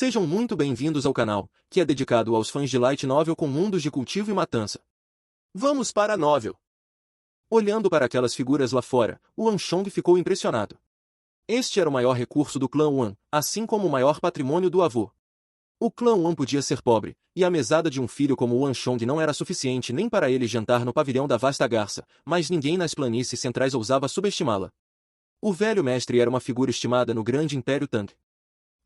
Sejam muito bem-vindos ao canal, que é dedicado aos fãs de Light Novel com mundos de cultivo e matança. Vamos para a novel. Olhando para aquelas figuras lá fora, o Wanshong ficou impressionado. Este era o maior recurso do clã Wan, assim como o maior patrimônio do avô. O clã Wan podia ser pobre, e a mesada de um filho como o Wanshong não era suficiente nem para ele jantar no pavilhão da vasta garça, mas ninguém nas planícies centrais ousava subestimá-la. O velho mestre era uma figura estimada no grande Império Tang.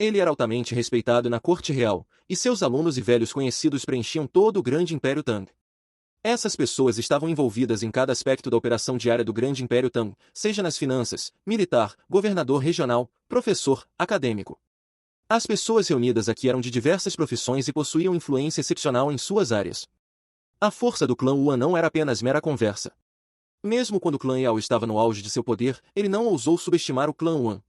Ele era altamente respeitado na corte real, e seus alunos e velhos conhecidos preenchiam todo o grande Império Tang. Essas pessoas estavam envolvidas em cada aspecto da operação diária do grande Império Tang, seja nas finanças, militar, governador regional, professor, acadêmico. As pessoas reunidas aqui eram de diversas profissões e possuíam influência excepcional em suas áreas. A força do clã Wan não era apenas mera conversa. Mesmo quando o clã Yao estava no auge de seu poder, ele não ousou subestimar o clã Wan.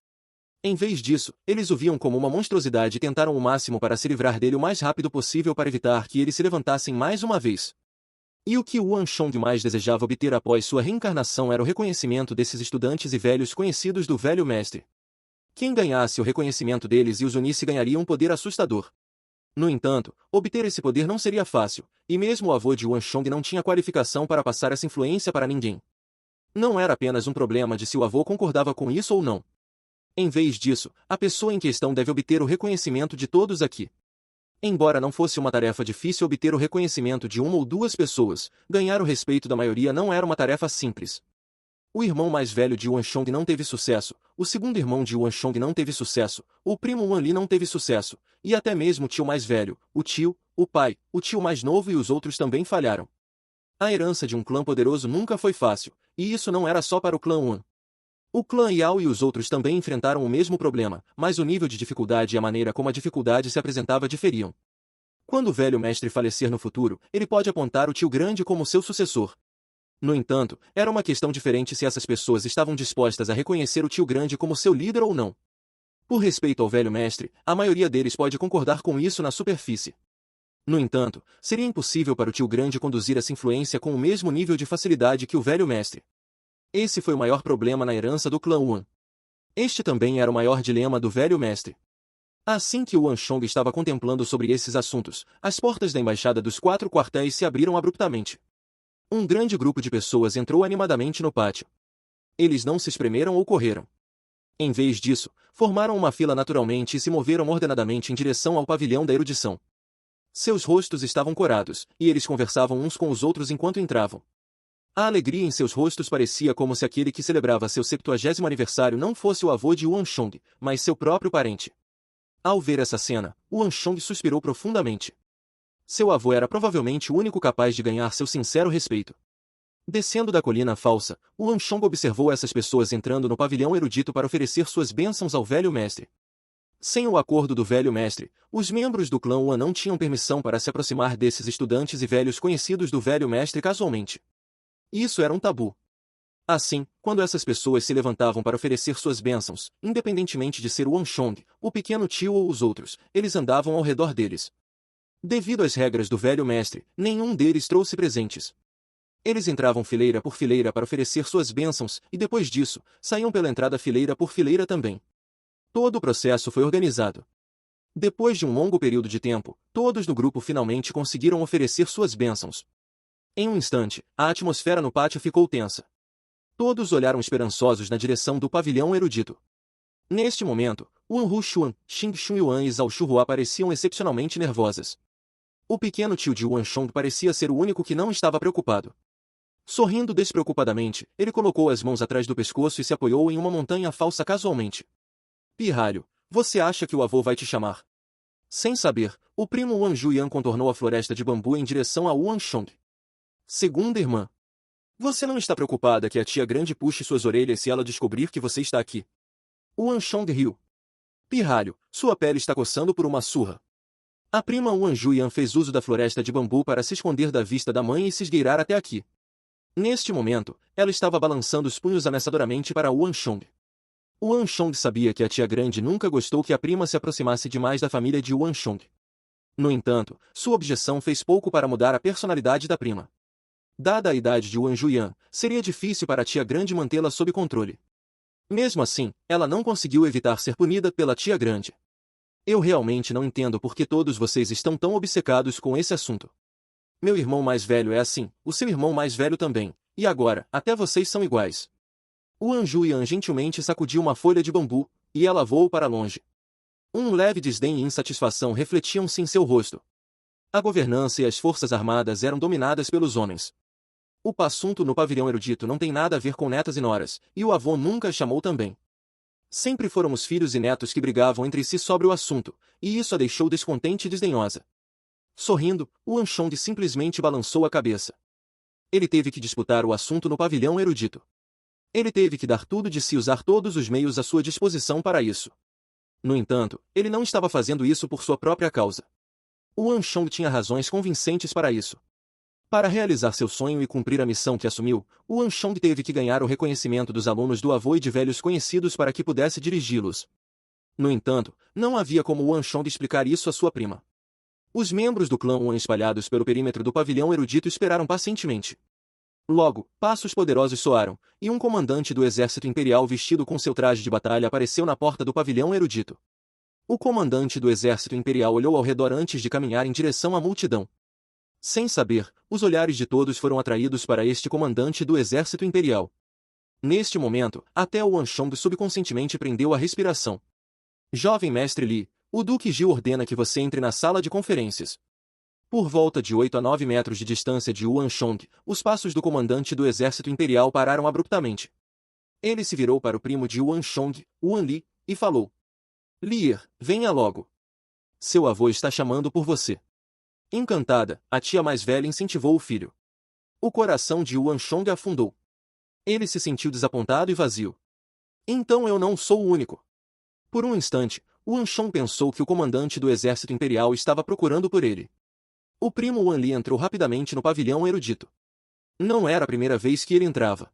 Em vez disso, eles o viam como uma monstruosidade e tentaram o máximo para se livrar dele o mais rápido possível para evitar que eles se levantassem mais uma vez. E o que o Wanshong mais desejava obter após sua reencarnação era o reconhecimento desses estudantes e velhos conhecidos do velho mestre. Quem ganhasse o reconhecimento deles e os unisse ganharia um poder assustador. No entanto, obter esse poder não seria fácil, e mesmo o avô de Wanshong não tinha qualificação para passar essa influência para ninguém. Não era apenas um problema de se o avô concordava com isso ou não. Em vez disso, a pessoa em questão deve obter o reconhecimento de todos aqui. Embora não fosse uma tarefa difícil obter o reconhecimento de uma ou duas pessoas, ganhar o respeito da maioria não era uma tarefa simples. O irmão mais velho de Wanshong não teve sucesso, o segundo irmão de Wanshong não teve sucesso, o primo Wanli não teve sucesso, e até mesmo o tio mais velho, o tio, o pai, o tio mais novo e os outros também falharam. A herança de um clã poderoso nunca foi fácil, e isso não era só para o clã Wan. O clã Yao e os outros também enfrentaram o mesmo problema, mas o nível de dificuldade e a maneira como a dificuldade se apresentava diferiam. Quando o velho mestre falecer no futuro, ele pode apontar o tio grande como seu sucessor. No entanto, era uma questão diferente se essas pessoas estavam dispostas a reconhecer o tio grande como seu líder ou não. Por respeito ao velho mestre, a maioria deles pode concordar com isso na superfície. No entanto, seria impossível para o tio grande conduzir essa influência com o mesmo nível de facilidade que o velho mestre. Esse foi o maior problema na herança do clã Wan. Este também era o maior dilema do velho mestre. Assim que o Wanshong estava contemplando sobre esses assuntos, as portas da embaixada dos 4 quartéis se abriram abruptamente. Um grande grupo de pessoas entrou animadamente no pátio. Eles não se espremeram ou correram. Em vez disso, formaram uma fila naturalmente e se moveram ordenadamente em direção ao pavilhão da erudição. Seus rostos estavam corados, e eles conversavam uns com os outros enquanto entravam. A alegria em seus rostos parecia como se aquele que celebrava seu 70º aniversário não fosse o avô de Wanshong, mas seu próprio parente. Ao ver essa cena, Wanshong suspirou profundamente. Seu avô era provavelmente o único capaz de ganhar seu sincero respeito. Descendo da colina falsa, Wanshong observou essas pessoas entrando no pavilhão erudito para oferecer suas bênçãos ao velho mestre. Sem o acordo do velho mestre, os membros do clã Wan não tinham permissão para se aproximar desses estudantes e velhos conhecidos do velho mestre casualmente. Isso era um tabu. Assim, quando essas pessoas se levantavam para oferecer suas bênçãos, independentemente de ser o Wanshong, o pequeno tio ou os outros, eles andavam ao redor deles. Devido às regras do velho mestre, nenhum deles trouxe presentes. Eles entravam fileira por fileira para oferecer suas bênçãos, e depois disso, saíam pela entrada fileira por fileira também. Todo o processo foi organizado. Depois de um longo período de tempo, todos no grupo finalmente conseguiram oferecer suas bênçãos. Em um instante, a atmosfera no pátio ficou tensa. Todos olharam esperançosos na direção do pavilhão erudito. Neste momento, Wan Xuan, Xing Xunyuan e Zhao Shuhua pareciam excepcionalmente nervosas. O pequeno tio de Wanshong parecia ser o único que não estava preocupado. Sorrindo despreocupadamente, ele colocou as mãos atrás do pescoço e se apoiou em uma montanha falsa casualmente. Pirralho, você acha que o avô vai te chamar? Sem saber, o primo Wan Juyan contornou a floresta de bambu em direção a Wanshong. Segunda irmã. Você não está preocupada que a tia grande puxe suas orelhas se ela descobrir que você está aqui? Wanshong riu. Pirralho, sua pele está coçando por uma surra. A prima Wan Juyan fez uso da floresta de bambu para se esconder da vista da mãe e se esgueirar até aqui. Neste momento, ela estava balançando os punhos ameaçadoramente para Wanshong. Wanshong sabia que a tia grande nunca gostou que a prima se aproximasse demais da família de Wanshong. No entanto, sua objeção fez pouco para mudar a personalidade da prima. Dada a idade de Wan Juyan, seria difícil para a tia grande mantê-la sob controle. Mesmo assim, ela não conseguiu evitar ser punida pela tia grande. Eu realmente não entendo por que todos vocês estão tão obcecados com esse assunto. Meu irmão mais velho é assim, o seu irmão mais velho também, e agora, até vocês são iguais. O Anju Yan gentilmente sacudiu uma folha de bambu, e ela voou para longe. Um leve desdém e insatisfação refletiam-se em seu rosto. A governança e as forças armadas eram dominadas pelos homens. O passunto no pavilhão erudito não tem nada a ver com netas e noras, e o avô nunca a chamou também. Sempre foram os filhos e netos que brigavam entre si sobre o assunto, e isso a deixou descontente e desdenhosa. Sorrindo, o Anshong simplesmente balançou a cabeça. Ele teve que disputar o assunto no pavilhão erudito. Ele teve que dar tudo de si e usar todos os meios à sua disposição para isso. No entanto, ele não estava fazendo isso por sua própria causa. O Anshong tinha razões convincentes para isso. Para realizar seu sonho e cumprir a missão que assumiu, o Anshong teve que ganhar o reconhecimento dos alunos do avô e de velhos conhecidos para que pudesse dirigi-los. No entanto, não havia como o Anshong explicar isso à sua prima. Os membros do clã Wan espalhados pelo perímetro do pavilhão erudito esperaram pacientemente. Logo, passos poderosos soaram, e um comandante do exército imperial vestido com seu traje de batalha apareceu na porta do pavilhão erudito. O comandante do exército imperial olhou ao redor antes de caminhar em direção à multidão. Sem saber, os olhares de todos foram atraídos para este comandante do exército imperial. Neste momento, até o Anshong subconscientemente prendeu a respiração. Jovem mestre Li, o Duque Gil ordena que você entre na sala de conferências. Por volta de 8 a 9 metros de distância de Yuan Shong, os passos do comandante do exército imperial pararam abruptamente. Ele se virou para o primo de Yuan Shong, Yuan Li, e falou: Lier, venha logo. Seu avô está chamando por você. Encantada, a tia mais velha incentivou o filho. O coração de Yuan Shong afundou. Ele se sentiu desapontado e vazio. Então eu não sou o único. Por um instante, Yuan Shong pensou que o comandante do exército imperial estava procurando por ele. O primo Wan Li entrou rapidamente no pavilhão erudito. Não era a primeira vez que ele entrava.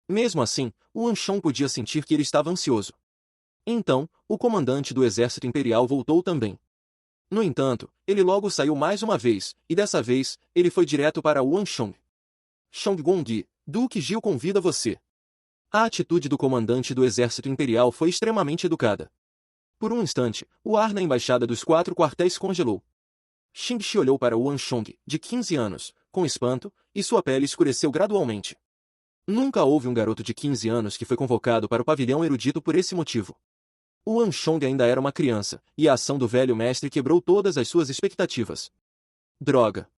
Mesmo assim, o Anshong podia sentir que ele estava ansioso. Então, o comandante do exército imperial voltou também. No entanto, ele logo saiu mais uma vez, e dessa vez, ele foi direto para o Anshong. Shonggong, Duque Gil convida você. A atitude do comandante do exército imperial foi extremamente educada. Por um instante, o ar na embaixada dos 4 quartéis congelou. Xingxi olhou para o Anshong, de 15 anos, com espanto, e sua pele escureceu gradualmente. Nunca houve um garoto de 15 anos que foi convocado para o pavilhão erudito por esse motivo. O Anshong ainda era uma criança, e a ação do velho mestre quebrou todas as suas expectativas. Droga!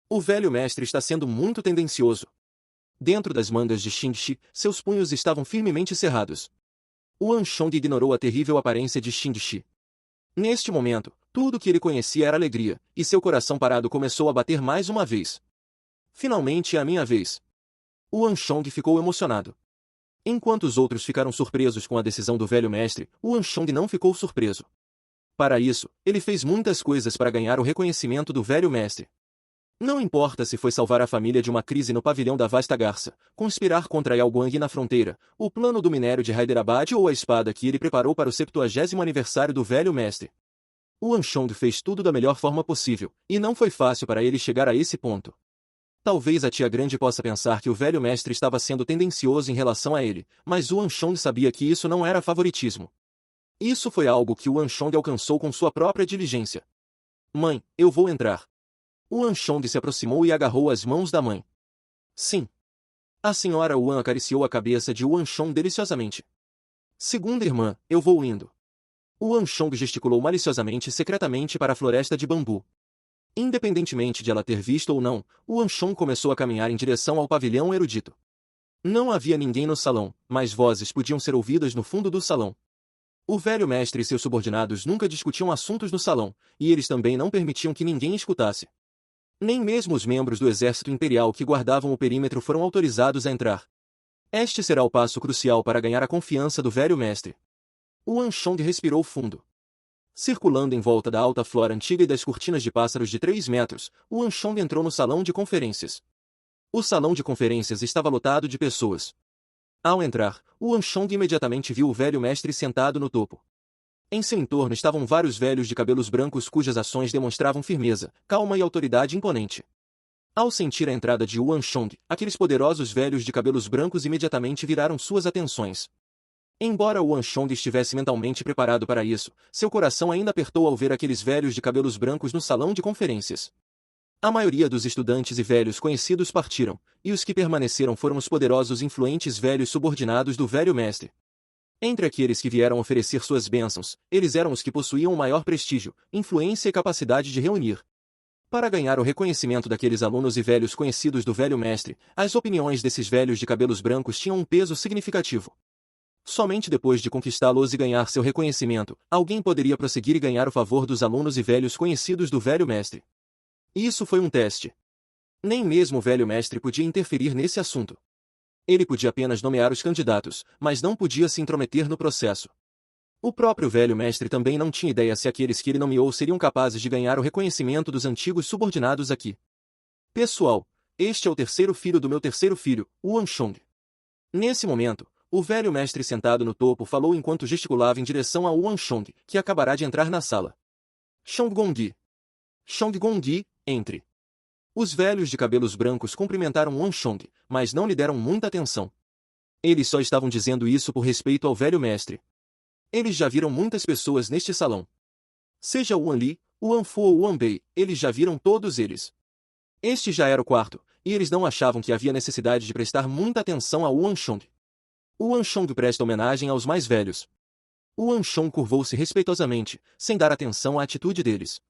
O velho mestre está sendo muito tendencioso. Dentro das mangas de Xingxi, seus punhos estavam firmemente cerrados. O Anshong ignorou a terrível aparência de Xingxi. Neste momento, tudo que ele conhecia era alegria, e seu coração parado começou a bater mais uma vez. Finalmente é a minha vez. O Anshong ficou emocionado. Enquanto os outros ficaram surpresos com a decisão do velho mestre, o Anshong não ficou surpreso. Para isso, ele fez muitas coisas para ganhar o reconhecimento do velho mestre. Não importa se foi salvar a família de uma crise no pavilhão da Vasta Garça, conspirar contra Yao Guang na fronteira, o plano do minério de Hyderabad ou a espada que ele preparou para o 70º aniversário do velho mestre. O Anshong fez tudo da melhor forma possível, e não foi fácil para ele chegar a esse ponto. Talvez a tia grande possa pensar que o velho mestre estava sendo tendencioso em relação a ele, mas o Anshong sabia que isso não era favoritismo. Isso foi algo que o Anshong alcançou com sua própria diligência. Mãe, eu vou entrar. O Anshong se aproximou e agarrou as mãos da mãe. Sim. A senhora Wan acariciou a cabeça de Anshong deliciosamente. Segunda irmã, eu vou indo. O Anshong gesticulou maliciosamente e secretamente para a floresta de bambu. Independentemente de ela ter visto ou não, o Anshong começou a caminhar em direção ao pavilhão erudito. Não havia ninguém no salão, mas vozes podiam ser ouvidas no fundo do salão. O velho mestre e seus subordinados nunca discutiam assuntos no salão, e eles também não permitiam que ninguém escutasse. Nem mesmo os membros do exército imperial que guardavam o perímetro foram autorizados a entrar. Este será o passo crucial para ganhar a confiança do velho mestre. O Anshong respirou fundo. Circulando em volta da alta flora antiga e das cortinas de pássaros de 3 metros, o Anshong entrou no salão de conferências. O salão de conferências estava lotado de pessoas. Ao entrar, o Anshong imediatamente viu o velho mestre sentado no topo. Em seu entorno estavam vários velhos de cabelos brancos cujas ações demonstravam firmeza, calma e autoridade imponente. Ao sentir a entrada de Yuan Shong, aqueles poderosos velhos de cabelos brancos imediatamente viraram suas atenções. Embora Wan Chong estivesse mentalmente preparado para isso, seu coração ainda apertou ao ver aqueles velhos de cabelos brancos no salão de conferências. A maioria dos estudantes e velhos conhecidos partiram, e os que permaneceram foram os poderosos e influentes velhos subordinados do velho mestre. Entre aqueles que vieram oferecer suas bênçãos, eles eram os que possuíam o maior prestígio, influência e capacidade de reunir. Para ganhar o reconhecimento daqueles alunos e velhos conhecidos do velho mestre, as opiniões desses velhos de cabelos brancos tinham um peso significativo. Somente depois de conquistá-los e ganhar seu reconhecimento, alguém poderia prosseguir e ganhar o favor dos alunos e velhos conhecidos do velho mestre. Isso foi um teste. Nem mesmo o velho mestre podia interferir nesse assunto. Ele podia apenas nomear os candidatos, mas não podia se intrometer no processo. O próprio velho mestre também não tinha ideia se aqueles que ele nomeou seriam capazes de ganhar o reconhecimento dos antigos subordinados aqui. Pessoal, este é o terceiro filho do meu terceiro filho, Wan Chong. Nesse momento, o velho mestre sentado no topo falou enquanto gesticulava em direção a Wan Chong, que acabará de entrar na sala. Chong Gongyi. Chong Gongyi, entre. Os velhos de cabelos brancos cumprimentaram Wan Chong, mas não lhe deram muita atenção. Eles só estavam dizendo isso por respeito ao velho mestre. Eles já viram muitas pessoas neste salão. Seja o Wan Li, o Wan Fu ou o Wan Bei, eles já viram todos eles. Este já era o quarto, e eles não achavam que havia necessidade de prestar muita atenção ao Wan Chong. O Wan Chong presta homenagem aos mais velhos. O Wan Chong curvou-se respeitosamente, sem dar atenção à atitude deles.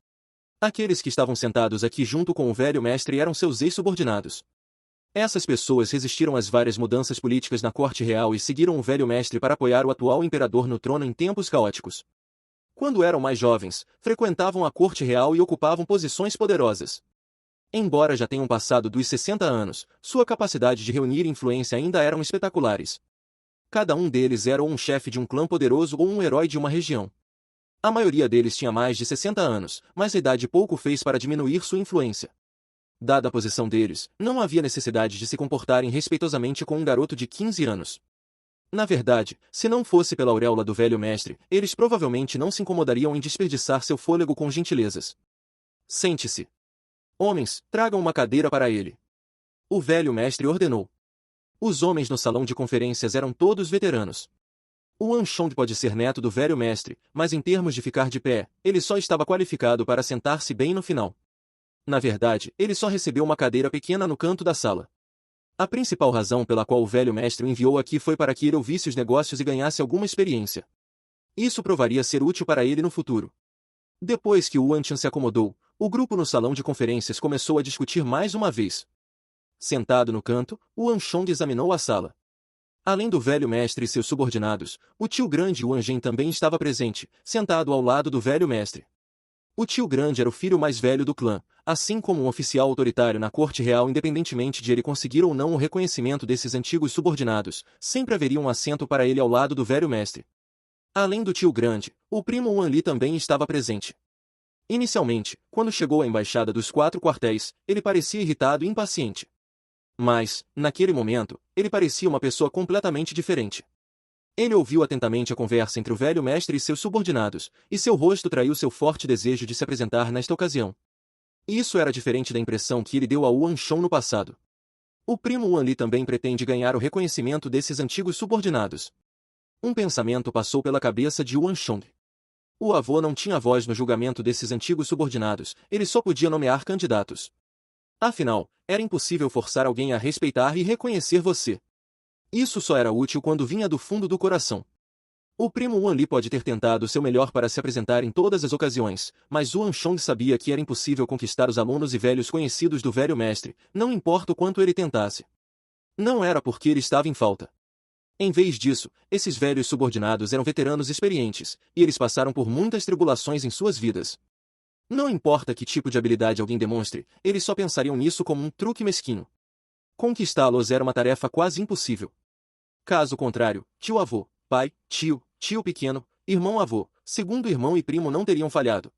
Aqueles que estavam sentados aqui junto com o velho mestre eram seus ex-subordinados. Essas pessoas resistiram às várias mudanças políticas na corte real e seguiram o velho mestre para apoiar o atual imperador no trono em tempos caóticos. Quando eram mais jovens, frequentavam a corte real e ocupavam posições poderosas. Embora já tenham passado dos 60 anos, sua capacidade de reunir influência ainda eram espetaculares. Cada um deles era ou um chefe de um clã poderoso ou um herói de uma região. A maioria deles tinha mais de 60 anos, mas a idade pouco fez para diminuir sua influência. Dada a posição deles, não havia necessidade de se comportarem respeitosamente com um garoto de 15 anos. Na verdade, se não fosse pela auréola do velho mestre, eles provavelmente não se incomodariam em desperdiçar seu fôlego com gentilezas. Sente-se. Homens, tragam uma cadeira para ele. O velho mestre ordenou. Os homens no salão de conferências eram todos veteranos. O Wan Chong pode ser neto do velho mestre, mas em termos de ficar de pé, ele só estava qualificado para sentar-se bem no final. Na verdade, ele só recebeu uma cadeira pequena no canto da sala. A principal razão pela qual o velho mestre o enviou aqui foi para que ele ouvisse os negócios e ganhasse alguma experiência. Isso provaria ser útil para ele no futuro. Depois que o Wan Chan se acomodou, o grupo no salão de conferências começou a discutir mais uma vez. Sentado no canto, o Wan Chong examinou a sala. Além do velho mestre e seus subordinados, o tio grande Wan Zhen também estava presente, sentado ao lado do velho mestre. O tio grande era o filho mais velho do clã, assim como um oficial autoritário na corte real, independentemente de ele conseguir ou não o reconhecimento desses antigos subordinados, sempre haveria um assento para ele ao lado do velho mestre. Além do tio grande, o primo Wan Li também estava presente. Inicialmente, quando chegou à embaixada dos 4 quartéis, ele parecia irritado e impaciente. Mas, naquele momento, ele parecia uma pessoa completamente diferente. Ele ouviu atentamente a conversa entre o velho mestre e seus subordinados, e seu rosto traiu seu forte desejo de se apresentar nesta ocasião. Isso era diferente da impressão que ele deu ao Wan Chong no passado. O primo Wan Li também pretende ganhar o reconhecimento desses antigos subordinados. Um pensamento passou pela cabeça de Wan Chong. O avô não tinha voz no julgamento desses antigos subordinados, ele só podia nomear candidatos. Afinal, era impossível forçar alguém a respeitar e reconhecer você. Isso só era útil quando vinha do fundo do coração. O primo Wan Li pode ter tentado o seu melhor para se apresentar em todas as ocasiões, mas Wan Chong sabia que era impossível conquistar os alunos e velhos conhecidos do velho mestre, não importa o quanto ele tentasse. Não era porque ele estava em falta. Em vez disso, esses velhos subordinados eram veteranos experientes, e eles passaram por muitas tribulações em suas vidas. Não importa que tipo de habilidade alguém demonstre, eles só pensariam nisso como um truque mesquinho. Conquistá-los era uma tarefa quase impossível. Caso contrário, tio-avô, pai, tio, tio pequeno, irmão-avô, segundo irmão e primo não teriam falhado.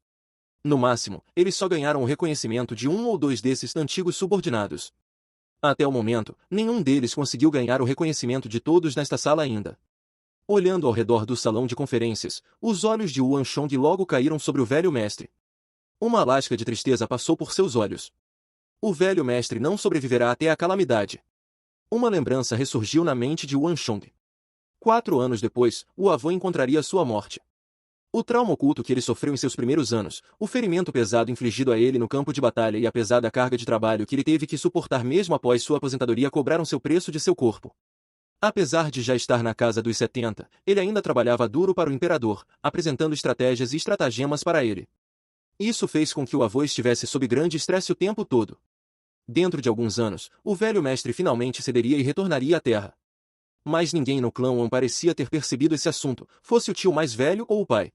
No máximo, eles só ganharam o reconhecimento de um ou dois desses antigos subordinados. Até o momento, nenhum deles conseguiu ganhar o reconhecimento de todos nesta sala ainda. Olhando ao redor do salão de conferências, os olhos de Wan Chong logo caíram sobre o velho mestre. Uma lasca de tristeza passou por seus olhos. O velho mestre não sobreviverá até a calamidade. Uma lembrança ressurgiu na mente de Wan Chong. 4 anos depois, o avô encontraria sua morte. O trauma oculto que ele sofreu em seus primeiros anos, o ferimento pesado infligido a ele no campo de batalha e a pesada carga de trabalho que ele teve que suportar mesmo após sua aposentadoria cobraram seu preço de seu corpo. Apesar de já estar na casa dos 70, ele ainda trabalhava duro para o imperador, apresentando estratégias e estratagemas para ele. Isso fez com que o avô estivesse sob grande estresse o tempo todo. Dentro de alguns anos, o velho mestre finalmente cederia e retornaria à Terra. Mas ninguém no clã Wan parecia ter percebido esse assunto, fosse o tio mais velho ou o pai.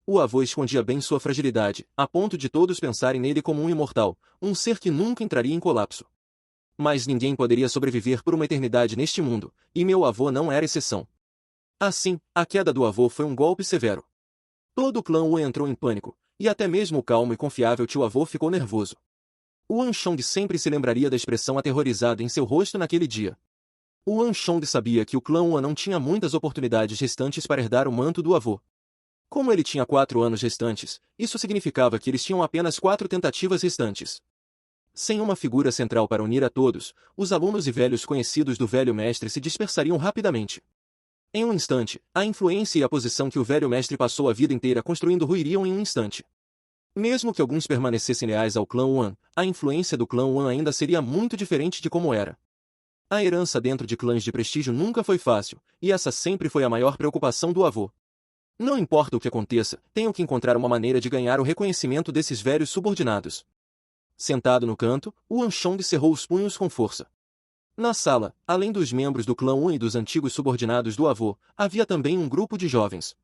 O avô escondia bem sua fragilidade, a ponto de todos pensarem nele como um imortal, um ser que nunca entraria em colapso. Mas ninguém poderia sobreviver por uma eternidade neste mundo, e meu avô não era exceção. Assim, a queda do avô foi um golpe severo. Todo o clã Wan entrou em pânico, e até mesmo o calmo e confiável tio-avô ficou nervoso. O Anshong sempre se lembraria da expressão aterrorizada em seu rosto naquele dia. O Anshong sabia que o clã Wan não tinha muitas oportunidades restantes para herdar o manto do avô. Como ele tinha 4 anos restantes, isso significava que eles tinham apenas 4 tentativas restantes. Sem uma figura central para unir a todos, os alunos e velhos conhecidos do velho mestre se dispersariam rapidamente. Em um instante, a influência e a posição que o velho mestre passou a vida inteira construindo ruiriam em um instante. Mesmo que alguns permanecessem leais ao clã Wan, a influência do clã Wan ainda seria muito diferente de como era. A herança dentro de clãs de prestígio nunca foi fácil, e essa sempre foi a maior preocupação do avô. Não importa o que aconteça, tenho que encontrar uma maneira de ganhar o reconhecimento desses velhos subordinados. Sentado no canto, o Anshong cerrou os punhos com força. Na sala, além dos membros do clã Wan e dos antigos subordinados do avô, havia também um grupo de jovens.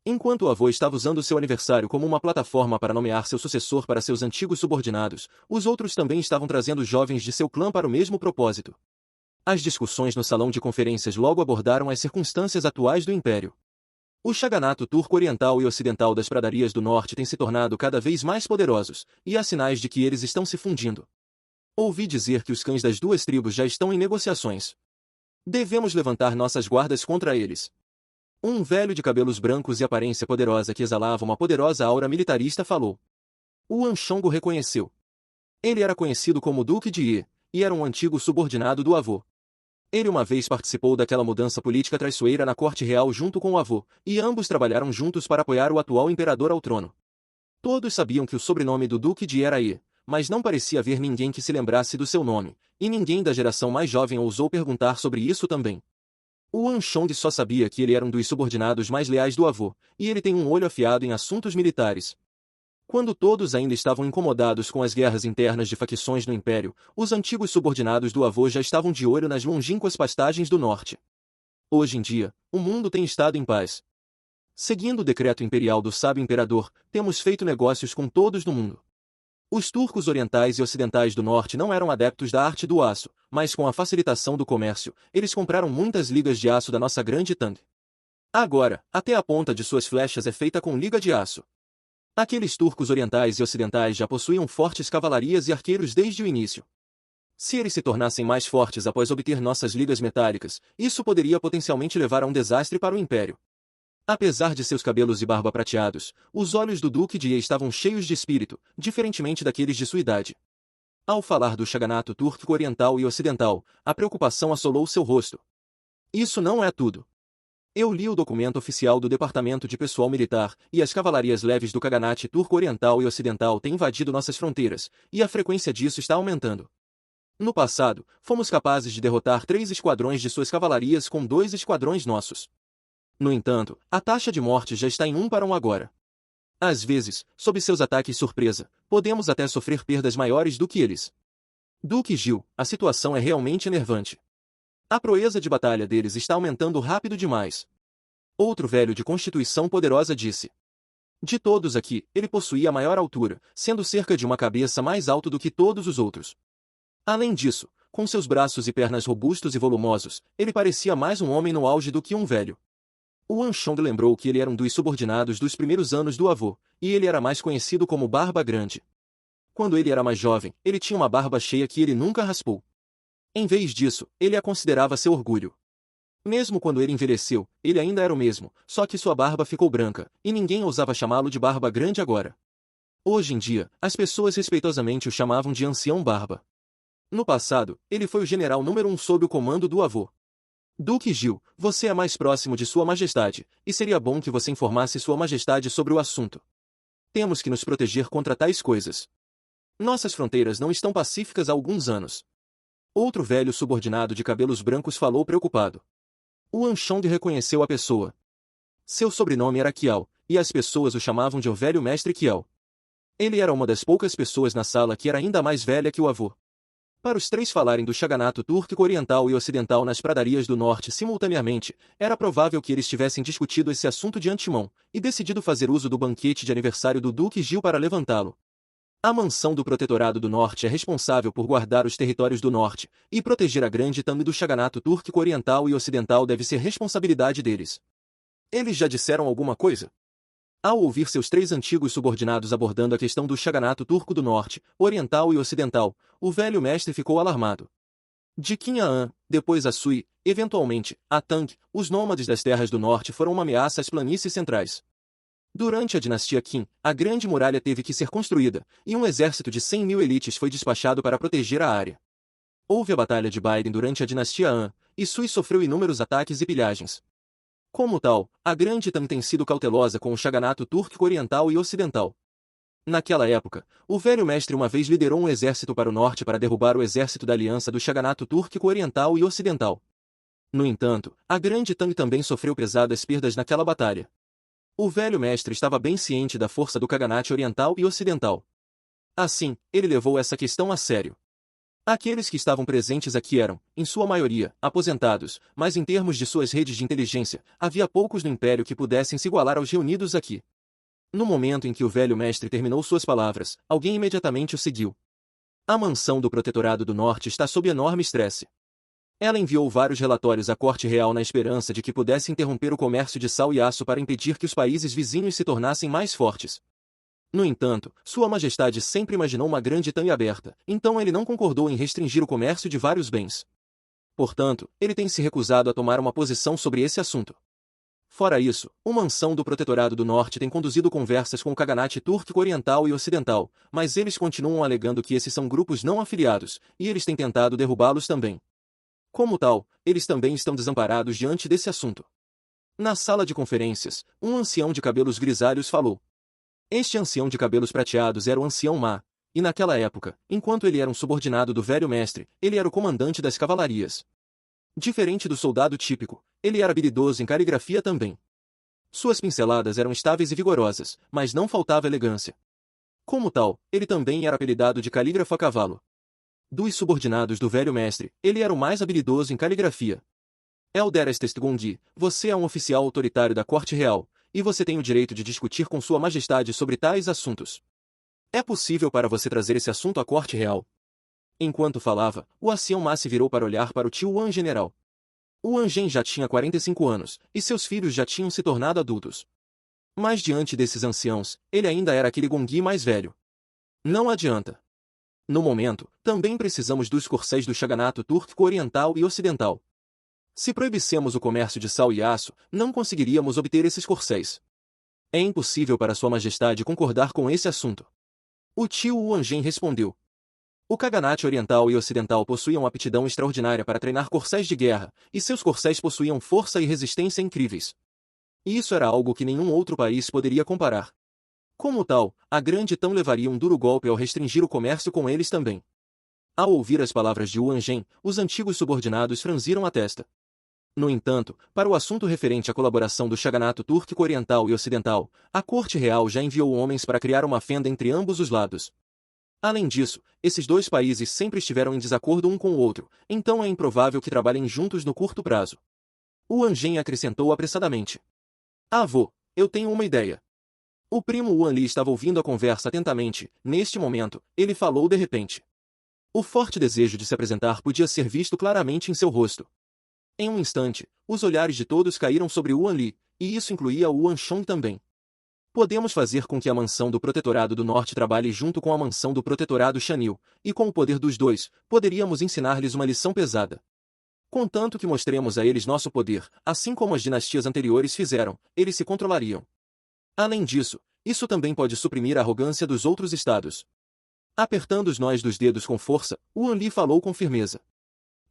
Enquanto o avô estava usando seu aniversário como uma plataforma para nomear seu sucessor para seus antigos subordinados, os outros também estavam trazendo jovens de seu clã para o mesmo propósito. As discussões no salão de conferências logo abordaram as circunstâncias atuais do Império. O Shaganato turco-oriental e ocidental das pradarias do norte têm se tornado cada vez mais poderosos, e há sinais de que eles estão se fundindo. Ouvi dizer que os cães das duas tribos já estão em negociações. Devemos levantar nossas guardas contra eles. Um velho de cabelos brancos e aparência poderosa que exalava uma poderosa aura militarista falou. O Anshong o reconheceu. Ele era conhecido como Duque de Ye, e era um antigo subordinado do avô. Ele uma vez participou daquela mudança política traiçoeira na corte real junto com o avô, e ambos trabalharam juntos para apoiar o atual imperador ao trono. Todos sabiam que o sobrenome do Duque de Ye era Ye, mas não parecia haver ninguém que se lembrasse do seu nome, e ninguém da geração mais jovem ousou perguntar sobre isso também. O Anshong só sabia que ele era um dos subordinados mais leais do avô, e ele tem um olho afiado em assuntos militares. Quando todos ainda estavam incomodados com as guerras internas de facções no Império, os antigos subordinados do avô já estavam de olho nas longínquas pastagens do norte. Hoje em dia, o mundo tem estado em paz. Seguindo o decreto imperial do sábio imperador, temos feito negócios com todos no mundo. Os turcos orientais e ocidentais do norte não eram adeptos da arte do aço, mas com a facilitação do comércio, eles compraram muitas ligas de aço da nossa grande Tang. Agora, até a ponta de suas flechas é feita com liga de aço. Aqueles turcos orientais e ocidentais já possuíam fortes cavalarias e arqueiros desde o início. Se eles se tornassem mais fortes após obter nossas ligas metálicas, isso poderia potencialmente levar a um desastre para o Império. Apesar de seus cabelos e barba prateados, os olhos do Duque de Ye estavam cheios de espírito, diferentemente daqueles de sua idade. Ao falar do Shaganato turco oriental e ocidental, a preocupação assolou seu rosto. Isso não é tudo. Eu li o documento oficial do Departamento de Pessoal Militar, e as cavalarias leves do Khaganate turco-oriental e ocidental têm invadido nossas fronteiras, e a frequência disso está aumentando. No passado, fomos capazes de derrotar 3 esquadrões de suas cavalarias com 2 esquadrões nossos. No entanto, a taxa de mortes já está em 1 para 1 agora. Às vezes, sob seus ataques surpresa, podemos até sofrer perdas maiores do que eles. Duque Gil, a situação é realmente enervante. A proeza de batalha deles está aumentando rápido demais. Outro velho de constituição poderosa disse. De todos aqui, ele possuía a maior altura, sendo cerca de uma cabeça mais alto do que todos os outros. Além disso, com seus braços e pernas robustos e volumosos, ele parecia mais um homem no auge do que um velho. O Anshong lembrou que ele era um dos subordinados dos primeiros anos do avô, e ele era mais conhecido como Barba Grande. Quando ele era mais jovem, ele tinha uma barba cheia que ele nunca raspou. Em vez disso, ele a considerava seu orgulho. Mesmo quando ele envelheceu, ele ainda era o mesmo, só que sua barba ficou branca, e ninguém ousava chamá-lo de Barba Grande agora. Hoje em dia, as pessoas respeitosamente o chamavam de Ancião Barba. No passado, ele foi o general número 1 sob o comando do avô. Duque Gil, você é mais próximo de Sua Majestade, e seria bom que você informasse Sua Majestade sobre o assunto. Temos que nos proteger contra tais coisas. Nossas fronteiras não estão pacíficas há alguns anos. Outro velho subordinado de cabelos brancos falou preocupado. O Anchong reconheceu a pessoa. Seu sobrenome era Kiao, e as pessoas o chamavam de o velho mestre Kiao. Ele era uma das poucas pessoas na sala que era ainda mais velha que o avô. Para os três falarem do Shaganato túrquico oriental e ocidental nas pradarias do norte simultaneamente, era provável que eles tivessem discutido esse assunto de antemão, e decidido fazer uso do banquete de aniversário do Duque Gil para levantá-lo. A mansão do Protetorado do Norte é responsável por guardar os territórios do norte, e proteger a grande Tang do Shaganato túrquico oriental e ocidental deve ser responsabilidade deles. Eles já disseram alguma coisa? Ao ouvir seus três antigos subordinados abordando a questão do Shaganato turco do norte, oriental e ocidental, o velho mestre ficou alarmado. De Qin a An, depois a Sui, eventualmente, a Tang, os nômades das terras do norte foram uma ameaça às planícies centrais. Durante a dinastia Qin, a Grande Muralha teve que ser construída, e um exército de 100.000 elites foi despachado para proteger a área. Houve a Batalha de Baiden durante a dinastia Han, e Sui sofreu inúmeros ataques e pilhagens. Como tal, a Grande Tang tem sido cautelosa com o Shaganato túrquico oriental e ocidental. Naquela época, o velho mestre uma vez liderou um exército para o norte para derrubar o exército da aliança do Shaganato túrquico oriental e ocidental. No entanto, a Grande Tang também sofreu pesadas perdas naquela batalha. O velho mestre estava bem ciente da força do Khaganate oriental e ocidental. Assim, ele levou essa questão a sério. Aqueles que estavam presentes aqui eram, em sua maioria, aposentados, mas em termos de suas redes de inteligência, havia poucos no Império que pudessem se igualar aos reunidos aqui. No momento em que o velho mestre terminou suas palavras, alguém imediatamente o seguiu. A mansão do Protetorado do Norte está sob enorme estresse. Ela enviou vários relatórios à Corte Real na esperança de que pudesse interromper o comércio de sal e aço para impedir que os países vizinhos se tornassem mais fortes. No entanto, Sua Majestade sempre imaginou uma grande Tang aberta, então ele não concordou em restringir o comércio de vários bens. Portanto, ele tem se recusado a tomar uma posição sobre esse assunto. Fora isso, a mansão do Protetorado do Norte tem conduzido conversas com o Khaganate túrquico oriental e ocidental, mas eles continuam alegando que esses são grupos não afiliados, e eles têm tentado derrubá-los também. Como tal, eles também estão desamparados diante desse assunto. Na sala de conferências, um ancião de cabelos grisalhos falou. Este ancião de cabelos prateados era o ancião Ma, e naquela época, enquanto ele era um subordinado do velho mestre, ele era o comandante das cavalarias. Diferente do soldado típico, ele era habilidoso em caligrafia também. Suas pinceladas eram estáveis e vigorosas, mas não faltava elegância. Como tal, ele também era apelidado de calígrafo a cavalo. Dos subordinados do velho mestre, ele era o mais habilidoso em caligrafia. Elder Estest Gondi, você é um oficial autoritário da Corte Real, e você tem o direito de discutir com Sua Majestade sobre tais assuntos. É possível para você trazer esse assunto à Corte Real? Enquanto falava, o ancião Ma se virou para olhar para o tio Wan General. O Angen já tinha 45 anos, e seus filhos já tinham se tornado adultos. Mas diante desses anciãos, ele ainda era aquele Gongui mais velho. Não adianta. No momento, também precisamos dos corcéis do Shaganato túrquico oriental e ocidental. Se proibíssemos o comércio de sal e aço, não conseguiríamos obter esses corcéis. É impossível para Sua Majestade concordar com esse assunto. O tio Wangen respondeu. O Khaganate oriental e ocidental possuíam aptidão extraordinária para treinar corcéis de guerra, e seus corcéis possuíam força e resistência incríveis. E isso era algo que nenhum outro país poderia comparar. Como tal, a Grande Tang levaria um duro golpe ao restringir o comércio com eles também. Ao ouvir as palavras de Wangen, os antigos subordinados franziram a testa. No entanto, para o assunto referente à colaboração do Shaganato túrquico oriental e ocidental, a Corte Real já enviou homens para criar uma fenda entre ambos os lados. Além disso, esses dois países sempre estiveram em desacordo um com o outro, então é improvável que trabalhem juntos no curto prazo. O Angen acrescentou apressadamente. Avô, eu tenho uma ideia. O primo Wan Li estava ouvindo a conversa atentamente. Neste momento, ele falou de repente. O forte desejo de se apresentar podia ser visto claramente em seu rosto. Em um instante, os olhares de todos caíram sobre Wan Li, e isso incluía o Wan Shong também. Podemos fazer com que a mansão do Protetorado do Norte trabalhe junto com a mansão do Protetorado Shanil, e com o poder dos dois, poderíamos ensinar-lhes uma lição pesada. Contanto que mostremos a eles nosso poder, assim como as dinastias anteriores fizeram, eles se controlariam. Além disso, isso também pode suprimir a arrogância dos outros estados. Apertando os nós dos dedos com força, Wan Li falou com firmeza.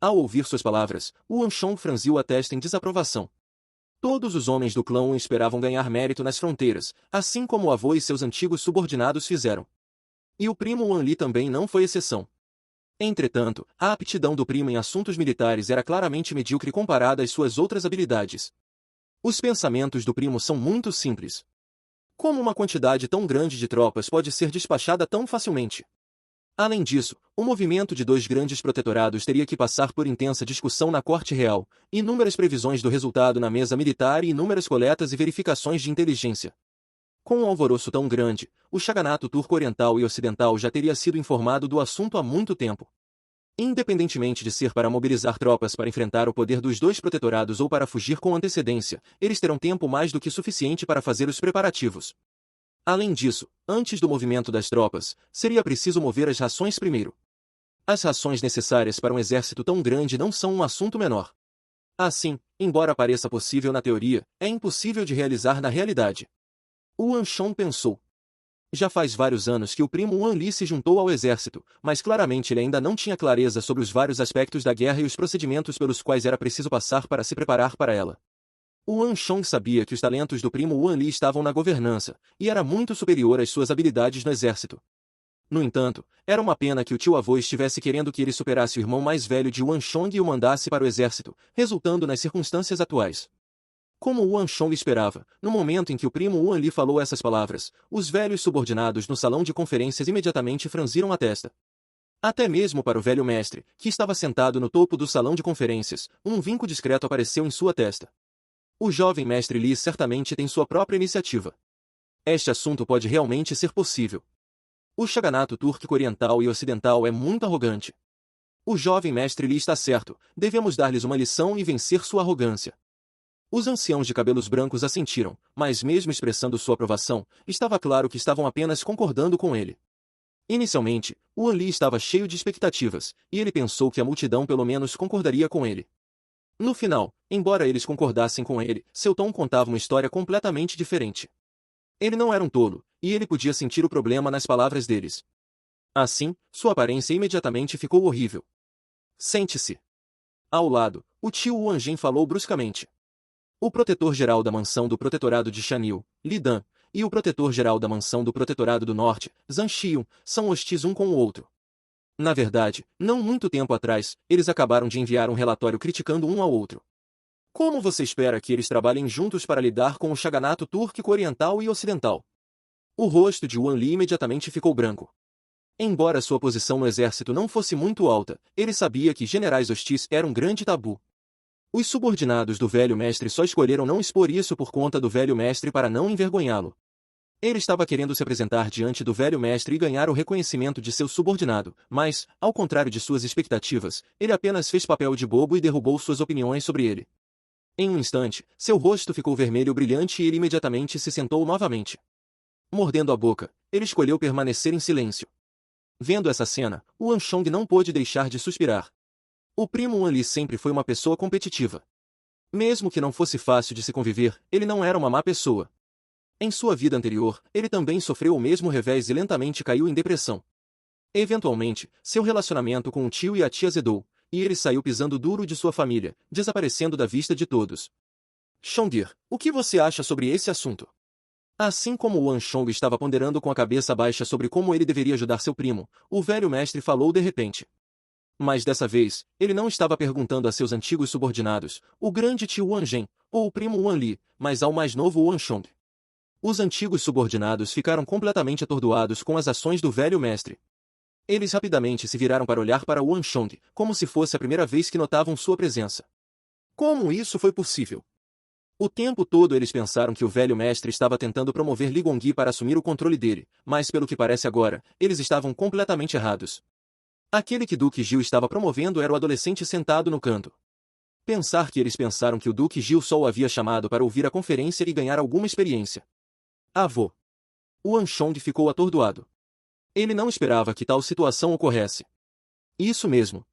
Ao ouvir suas palavras, o Anshong franziu a testa em desaprovação. Todos os homens do clã Wen esperavam ganhar mérito nas fronteiras, assim como o avô e seus antigos subordinados fizeram. E o primo Wan Li também não foi exceção. Entretanto, a aptidão do primo em assuntos militares era claramente medíocre comparada às suas outras habilidades. Os pensamentos do primo são muito simples. Como uma quantidade tão grande de tropas pode ser despachada tão facilmente? Além disso, o movimento de dois grandes protetorados teria que passar por intensa discussão na corte real, inúmeras previsões do resultado na mesa militar e inúmeras coletas e verificações de inteligência. Com um alvoroço tão grande, o Shaganato turco oriental e ocidental já teria sido informado do assunto há muito tempo. Independentemente de ser para mobilizar tropas para enfrentar o poder dos dois protetorados ou para fugir com antecedência, eles terão tempo mais do que suficiente para fazer os preparativos. Além disso, antes do movimento das tropas, seria preciso mover as rações primeiro. As rações necessárias para um exército tão grande não são um assunto menor. Assim, embora pareça possível na teoria, é impossível de realizar na realidade. O Anshong pensou. Já faz vários anos que o primo Wan Li se juntou ao exército, mas claramente ele ainda não tinha clareza sobre os vários aspectos da guerra e os procedimentos pelos quais era preciso passar para se preparar para ela. O Anshong sabia que os talentos do primo Wan Li estavam na governança, e era muito superior às suas habilidades no exército. No entanto, era uma pena que o tio-avô estivesse querendo que ele superasse o irmão mais velho de Anshong e o mandasse para o exército, resultando nas circunstâncias atuais. Como o Anshong esperava, no momento em que o primo Wan Li falou essas palavras, os velhos subordinados no salão de conferências imediatamente franziram a testa. Até mesmo para o velho mestre, que estava sentado no topo do salão de conferências, um vinco discreto apareceu em sua testa. O jovem mestre Li certamente tem sua própria iniciativa. Este assunto pode realmente ser possível. O Shaganato turco oriental e ocidental é muito arrogante. O jovem mestre Li está certo, devemos dar-lhes uma lição e vencer sua arrogância. Os anciãos de cabelos brancos assentiram, mas mesmo expressando sua aprovação, estava claro que estavam apenas concordando com ele. Inicialmente, Wan Li estava cheio de expectativas, e ele pensou que a multidão pelo menos concordaria com ele. No final, embora eles concordassem com ele, seu tom contava uma história completamente diferente. Ele não era um tolo, e ele podia sentir o problema nas palavras deles. Assim, sua aparência imediatamente ficou horrível. Sente-se. Ao lado, o tio Wanjin falou bruscamente. O protetor-geral da mansão do protetorado de Shanil, Li Dan, e o protetor-geral da mansão do protetorado do norte, Zhang Xiong, são hostis um com o outro. Na verdade, não muito tempo atrás, eles acabaram de enviar um relatório criticando um ao outro. Como você espera que eles trabalhem juntos para lidar com o Shaganato turco oriental e ocidental? O rosto de Wan Li imediatamente ficou branco. Embora sua posição no exército não fosse muito alta, ele sabia que generais hostis eram um grande tabu. Os subordinados do velho mestre só escolheram não expor isso por conta do velho mestre para não envergonhá-lo. Ele estava querendo se apresentar diante do velho mestre e ganhar o reconhecimento de seu subordinado, mas, ao contrário de suas expectativas, ele apenas fez papel de bobo e derrubou suas opiniões sobre ele. Em um instante, seu rosto ficou vermelho brilhante e ele imediatamente se sentou novamente. Mordendo a boca, ele escolheu permanecer em silêncio. Vendo essa cena, o Anshong não pôde deixar de suspirar. O primo Wan Li sempre foi uma pessoa competitiva. Mesmo que não fosse fácil de se conviver, ele não era uma má pessoa. Em sua vida anterior, ele também sofreu o mesmo revés e lentamente caiu em depressão. Eventualmente, seu relacionamento com o tio e a tia azedou, e ele saiu pisando duro de sua família, desaparecendo da vista de todos. Shongir, o que você acha sobre esse assunto? Assim como o Anshong estava ponderando com a cabeça baixa sobre como ele deveria ajudar seu primo, o velho mestre falou de repente. Mas dessa vez, ele não estava perguntando a seus antigos subordinados, o grande tio Wanjin, ou o primo Wan Li, mas ao mais novo Anshong. Os antigos subordinados ficaram completamente atordoados com as ações do velho mestre. Eles rapidamente se viraram para olhar para o Anshong, como se fosse a primeira vez que notavam sua presença. Como isso foi possível? O tempo todo eles pensaram que o velho mestre estava tentando promover Li Gongyi para assumir o controle dele, mas pelo que parece agora, eles estavam completamente errados. Aquele que Duque Gil estava promovendo era o adolescente sentado no canto. Pensar que eles pensaram que o Duque Gil só o havia chamado para ouvir a conferência e ganhar alguma experiência. Avô. O Anshong ficou atordoado. Ele não esperava que tal situação ocorresse. Isso mesmo.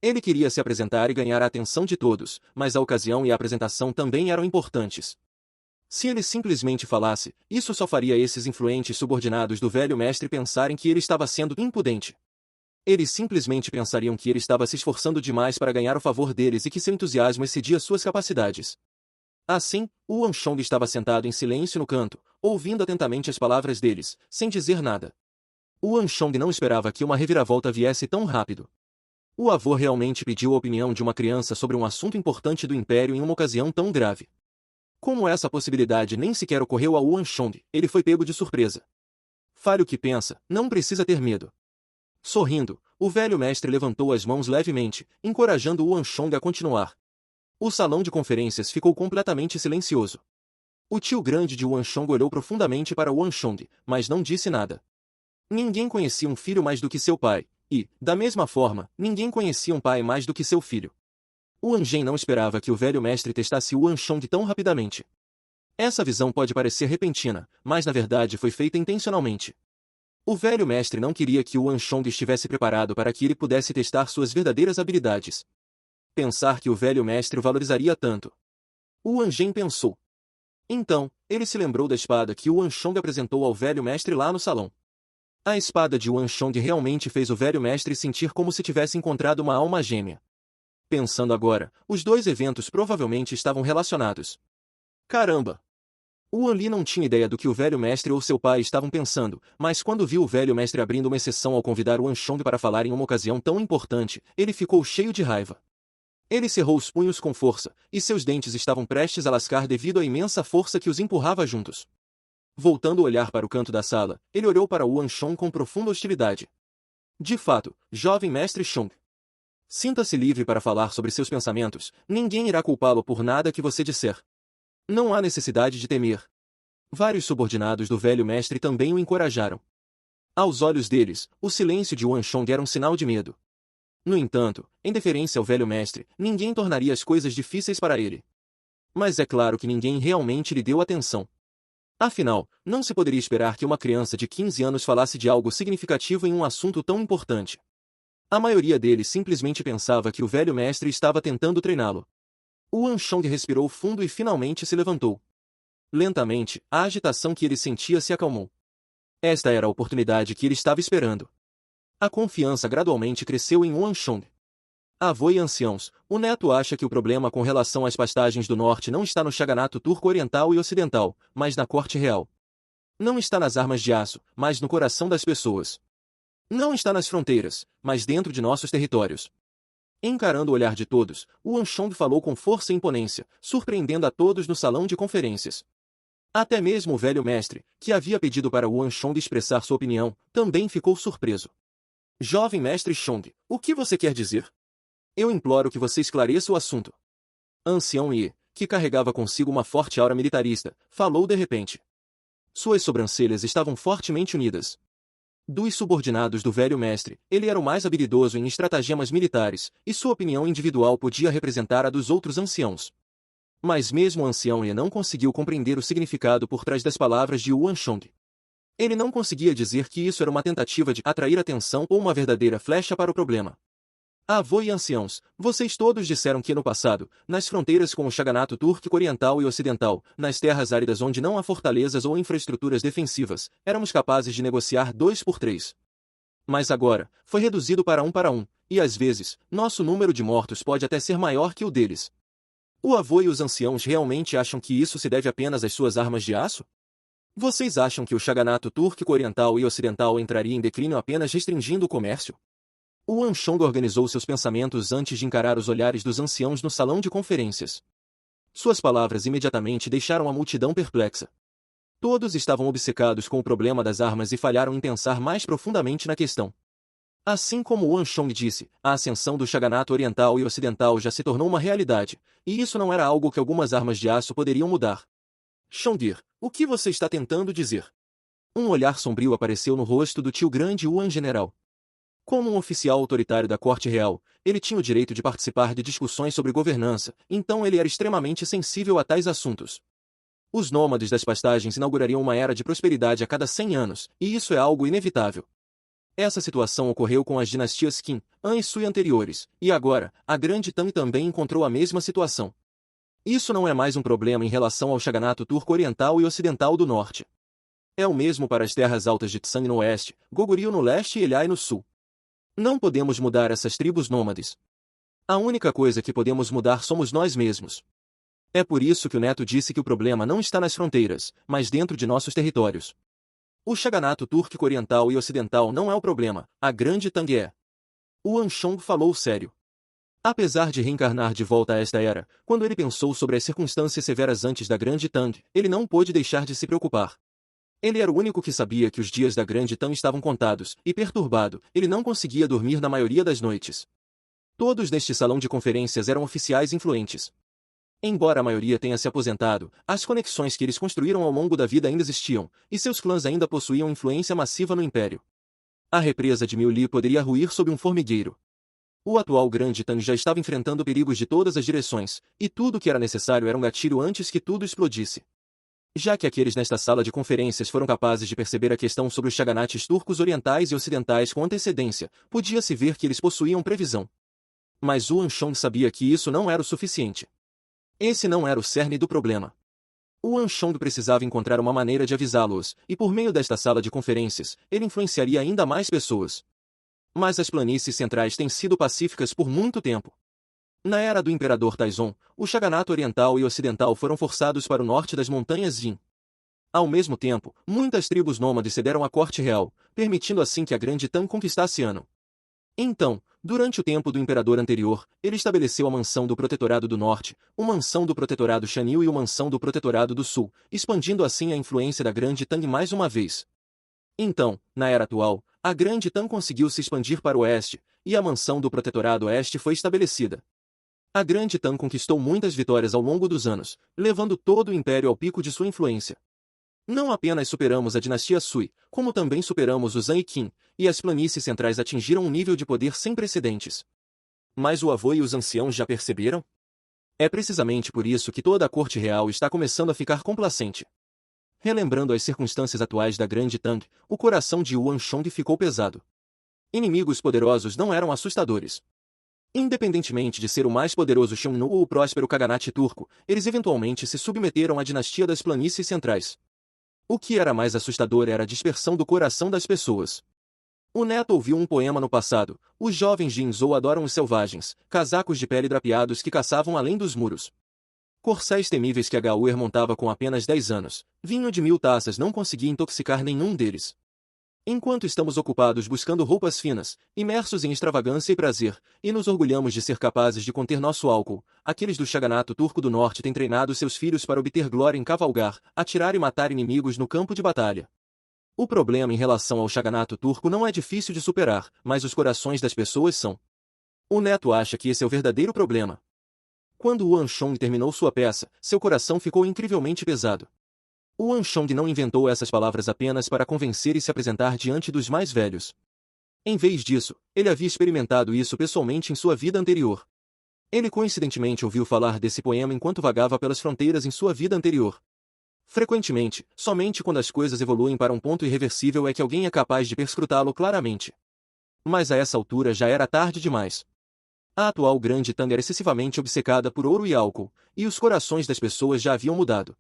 Ele queria se apresentar e ganhar a atenção de todos, mas a ocasião e a apresentação também eram importantes. Se ele simplesmente falasse, isso só faria esses influentes subordinados do velho mestre pensarem que ele estava sendo impudente. Eles simplesmente pensariam que ele estava se esforçando demais para ganhar o favor deles e que seu entusiasmo excedia suas capacidades. Assim, o Wanshong estava sentado em silêncio no canto, ouvindo atentamente as palavras deles, sem dizer nada. O Wanshong não esperava que uma reviravolta viesse tão rápido. O avô realmente pediu a opinião de uma criança sobre um assunto importante do Império em uma ocasião tão grave. Como essa possibilidade nem sequer ocorreu ao Wanshong, ele foi pego de surpresa. Fale o que pensa, não precisa ter medo. Sorrindo, o velho mestre levantou as mãos levemente, encorajando o Wanshong a continuar. O salão de conferências ficou completamente silencioso. O tio grande de Wanshong olhou profundamente para Wanshong, mas não disse nada. Ninguém conhecia um filho mais do que seu pai, e, da mesma forma, ninguém conhecia um pai mais do que seu filho. O Angen não esperava que o velho mestre testasse o Wanshong tão rapidamente. Essa visão pode parecer repentina, mas na verdade foi feita intencionalmente. O velho mestre não queria que o Wanshong estivesse preparado para que ele pudesse testar suas verdadeiras habilidades. Pensar que o velho mestre o valorizaria tanto. O Angen pensou. Então, ele se lembrou da espada que o Wanshong apresentou ao velho mestre lá no salão. A espada de Wanshong realmente fez o velho mestre sentir como se tivesse encontrado uma alma gêmea. Pensando agora, os dois eventos provavelmente estavam relacionados. Caramba! O Wan Li não tinha ideia do que o velho mestre ou seu pai estavam pensando, mas quando viu o velho mestre abrindo uma exceção ao convidar o Wanshong para falar em uma ocasião tão importante, ele ficou cheio de raiva. Ele cerrou os punhos com força, e seus dentes estavam prestes a lascar devido à imensa força que os empurrava juntos. Voltando o olhar para o canto da sala, ele olhou para o Wanshong com profunda hostilidade. De fato, jovem mestre Shong. Sinta-se livre para falar sobre seus pensamentos, ninguém irá culpá-lo por nada que você disser. Não há necessidade de temer. Vários subordinados do velho mestre também o encorajaram. Aos olhos deles, o silêncio de Wanshong era um sinal de medo. No entanto, em deferência ao velho mestre, ninguém tornaria as coisas difíceis para ele. Mas é claro que ninguém realmente lhe deu atenção. Afinal, não se poderia esperar que uma criança de 15 anos falasse de algo significativo em um assunto tão importante. A maioria deles simplesmente pensava que o velho mestre estava tentando treiná-lo. O Wanshong respirou fundo e finalmente se levantou. Lentamente, a agitação que ele sentia se acalmou. Esta era a oportunidade que ele estava esperando. A confiança gradualmente cresceu em Wanshong. Avô e anciãos, o neto acha que o problema com relação às pastagens do norte não está no Shogunato turco oriental e ocidental, mas na corte real. Não está nas armas de aço, mas no coração das pessoas. Não está nas fronteiras, mas dentro de nossos territórios. Encarando o olhar de todos, o Wanshong falou com força e imponência, surpreendendo a todos no salão de conferências. Até mesmo o velho mestre, que havia pedido para o Wanshong expressar sua opinião, também ficou surpreso. Jovem mestre Shong, o que você quer dizer? Eu imploro que você esclareça o assunto. Ancião Ye, que carregava consigo uma forte aura militarista, falou de repente. Suas sobrancelhas estavam fortemente unidas. Dos subordinados do velho mestre, ele era o mais habilidoso em estratagemas militares, e sua opinião individual podia representar a dos outros anciãos. Mas mesmo o ancião Ye não conseguiu compreender o significado por trás das palavras de Wanshong. Ele não conseguia dizer que isso era uma tentativa de atrair atenção ou uma verdadeira flecha para o problema. Avô e anciãos, vocês todos disseram que no passado, nas fronteiras com o Shogunato turco oriental e ocidental, nas terras áridas onde não há fortalezas ou infraestruturas defensivas, éramos capazes de negociar 2 por 3. Mas agora, foi reduzido para 1 para 1, e às vezes, nosso número de mortos pode até ser maior que o deles. O avô e os anciãos realmente acham que isso se deve apenas às suas armas de aço? Vocês acham que o Shogunato turco oriental e ocidental entraria em declínio apenas restringindo o comércio? O Wanshong organizou seus pensamentos antes de encarar os olhares dos anciãos no salão de conferências. Suas palavras imediatamente deixaram a multidão perplexa. Todos estavam obcecados com o problema das armas e falharam em pensar mais profundamente na questão. Assim como Wanshong disse, a ascensão do Shogunato oriental e ocidental já se tornou uma realidade, e isso não era algo que algumas armas de aço poderiam mudar. Shongir, o que você está tentando dizer? Um olhar sombrio apareceu no rosto do tio grande Wan General. Como um oficial autoritário da corte real, ele tinha o direito de participar de discussões sobre governança, então ele era extremamente sensível a tais assuntos. Os nômades das pastagens inaugurariam uma era de prosperidade a cada 100 anos, e isso é algo inevitável. Essa situação ocorreu com as dinastias Qin, An e Sui anteriores, e agora, a Grande Tang também encontrou a mesma situação. Isso não é mais um problema em relação ao Shogunato turco oriental e ocidental do norte. É o mesmo para as terras altas de Tsang no oeste, Goguryeo no leste e Eliai no sul. Não podemos mudar essas tribos nômades. A única coisa que podemos mudar somos nós mesmos. É por isso que o neto disse que o problema não está nas fronteiras, mas dentro de nossos territórios. O Shaganato túrquico oriental e ocidental não é o problema, a grande Tang é. O Anshong falou sério. Apesar de reencarnar de volta a esta era, quando ele pensou sobre as circunstâncias severas antes da grande Tang, ele não pôde deixar de se preocupar. Ele era o único que sabia que os dias da grande Tang estavam contados, e perturbado, ele não conseguia dormir na maioria das noites. Todos neste salão de conferências eram oficiais influentes. Embora a maioria tenha se aposentado, as conexões que eles construíram ao longo da vida ainda existiam, e seus clãs ainda possuíam influência massiva no império. A represa de Miuli poderia ruir sob um formigueiro. O atual grande Tang já estava enfrentando perigos de todas as direções, e tudo o que era necessário era um gatilho antes que tudo explodisse. Já que aqueles nesta sala de conferências foram capazes de perceber a questão sobre os Shaganates turcos orientais e ocidentais com antecedência, podia-se ver que eles possuíam previsão. Mas o Anshong sabia que isso não era o suficiente. Esse não era o cerne do problema. O Anshong precisava encontrar uma maneira de avisá-los, e por meio desta sala de conferências, ele influenciaria ainda mais pessoas. Mas as planícies centrais têm sido pacíficas por muito tempo. Na era do imperador Taizong, o Shaganato oriental e ocidental foram forçados para o norte das montanhas Jin. Ao mesmo tempo, muitas tribos nômades cederam à corte real, permitindo assim que a grande Tang conquistasse Ano. Então, durante o tempo do imperador anterior, ele estabeleceu a Mansão do Protetorado do Norte, uma Mansão do Protetorado Shanyu e uma Mansão do Protetorado do Sul, expandindo assim a influência da grande Tang mais uma vez. Então, na era atual, a grande Tang conseguiu se expandir para o oeste, e a Mansão do Protetorado Oeste foi estabelecida. A grande Tang conquistou muitas vitórias ao longo dos anos, levando todo o império ao pico de sua influência. Não apenas superamos a dinastia Sui, como também superamos os Zhang e Qin, e as planícies centrais atingiram um nível de poder sem precedentes. Mas o avô e os anciãos já perceberam? É precisamente por isso que toda a corte real está começando a ficar complacente. Relembrando as circunstâncias atuais da grande Tang, o coração de Yuan Shong ficou pesado. Inimigos poderosos não eram assustadores. Independentemente de ser o mais poderoso Xiongnu ou o próspero Khaganate turco, eles eventualmente se submeteram à dinastia das planícies centrais. O que era mais assustador era a dispersão do coração das pessoas. O neto ouviu um poema no passado: os jovens de Inzhou adoram os selvagens, casacos de pele drapeados que caçavam além dos muros. Corcéis temíveis que Agauer montava com apenas 10 anos, vinho de 1000 taças não conseguia intoxicar nenhum deles. Enquanto estamos ocupados buscando roupas finas, imersos em extravagância e prazer, e nos orgulhamos de ser capazes de conter nosso álcool, aqueles do Shaganato turco do norte têm treinado seus filhos para obter glória em cavalgar, atirar e matar inimigos no campo de batalha. O problema em relação ao Shaganato turco não é difícil de superar, mas os corações das pessoas são. O neto acha que esse é o verdadeiro problema. Quando o Anshong terminou sua peça, seu coração ficou incrivelmente pesado. O Anshong não inventou essas palavras apenas para convencer e se apresentar diante dos mais velhos. Em vez disso, ele havia experimentado isso pessoalmente em sua vida anterior. Ele coincidentemente ouviu falar desse poema enquanto vagava pelas fronteiras em sua vida anterior. Frequentemente, somente quando as coisas evoluem para um ponto irreversível é que alguém é capaz de perscrutá-lo claramente. Mas a essa altura já era tarde demais. A atual grande Tang era excessivamente obcecada por ouro e álcool, e os corações das pessoas já haviam mudado.